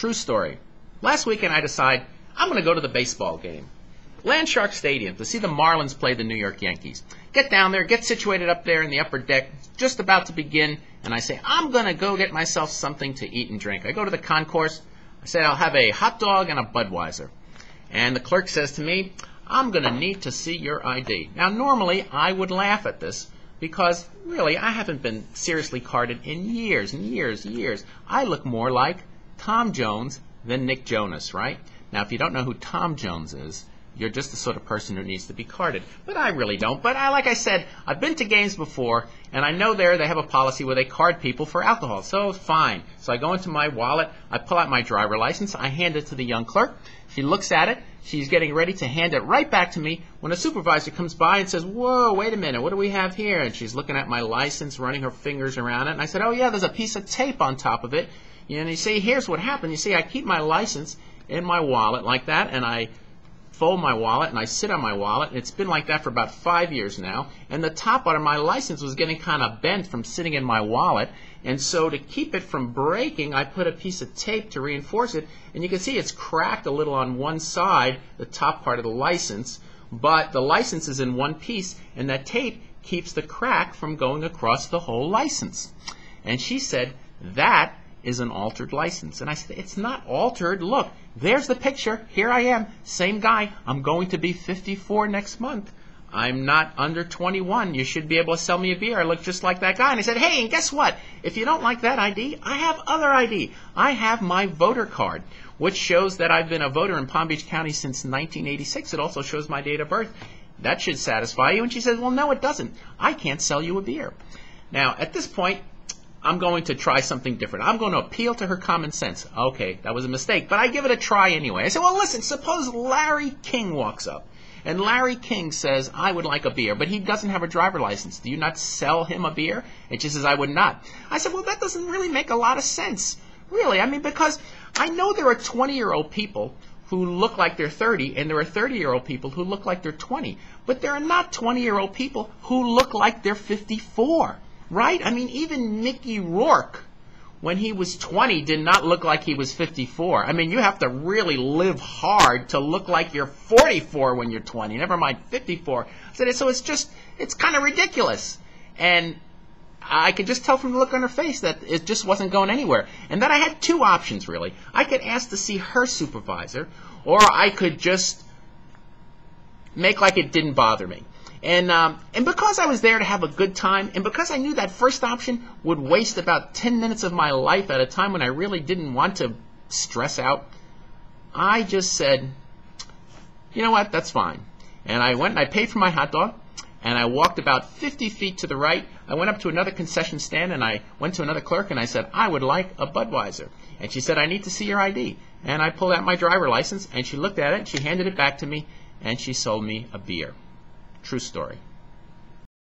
True story. Last weekend I decide I'm going to go to the baseball game. Landshark Stadium to see the Marlins play the New York Yankees. Get down there, get situated up there in the upper deck, just about to begin, and I say, I'm going to go get myself something to eat and drink. I go to the concourse. I say, I'll have a hot dog and a Budweiser. And the clerk says to me, I'm going to need to see your ID. Now, normally I would laugh at this because, really, I haven't been seriously carded in years and years and years. I look more like Tom Jones than Nick Jonas, right? Now, if you don't know who Tom Jones is, you're just the sort of person who needs to be carded. But I really don't. But like I said, I've been to games before, and I know they have a policy where they card people for alcohol. So fine. So I go into my wallet, I pull out my driver license, I hand it to the young clerk. She looks at it. She's getting ready to hand it right back to me when a supervisor comes by and says, whoa, wait a minute, what do we have here? And she's looking at my license, running her fingers around it. And I said, oh, yeah, there's a piece of tape on top of it. And you see, here's what happened. You see, I keep my license in my wallet like that, and I fold my wallet and I sit on my wallet. It's been like that for about 5 years now, and the top part of my license was getting kind of bent from sitting in my wallet, and so to keep it from breaking I put a piece of tape to reinforce it, and you can see it's cracked a little on one side, the top part of the license, but the license is in one piece, and that tape keeps the crack from going across the whole license. And she said, that is an altered license. And I said, it's not altered. Look, there's the picture. Here I am, same guy. I'm going to be 54 next month. I'm not under 21. You should be able to sell me a beer. I look just like that guy. And I said, hey, and guess what? If you don't like that ID, I have other ID. I have my voter card, which shows that I've been a voter in Palm Beach County since 1986. It also shows my date of birth. That should satisfy you. And she says, well, no, it doesn't. I can't sell you a beer. Now, at this point, I'm going to try something different. I'm going to appeal to her common sense. Okay, that was a mistake, but I give it a try anyway. I said, well, listen, suppose Larry King walks up, and Larry King says, I would like a beer, but he doesn't have a driver license. Do you not sell him a beer? And she says, I would not. I said, well, that doesn't really make a lot of sense. Really, I mean, because I know there are 20-year-old people who look like they're 30, and there are 30-year-old people who look like they're 20. But there are not 20-year-old people who look like they're 54. Right? I mean, even Mickey Rourke, when he was 20, did not look like he was 54. I mean, you have to really live hard to look like you're 44 when you're 20, never mind 54. So it's kind of ridiculous. And I could just tell from the look on her face that it just wasn't going anywhere. And then I had two options, really. I could ask to see her supervisor, or I could just make like it didn't bother me. And because I was there to have a good time, and because I knew that first option would waste about 10 minutes of my life at a time when I really didn't want to stress out, I just said, you know what, that's fine. And I went and I paid for my hot dog, and I walked about 50 feet to the right. I went up to another concession stand, and I went to another clerk, and I said, I would like a Budweiser. And she said, I need to see your ID. And I pulled out my driver license, and she looked at it, and she handed it back to me, and she sold me a beer. True story.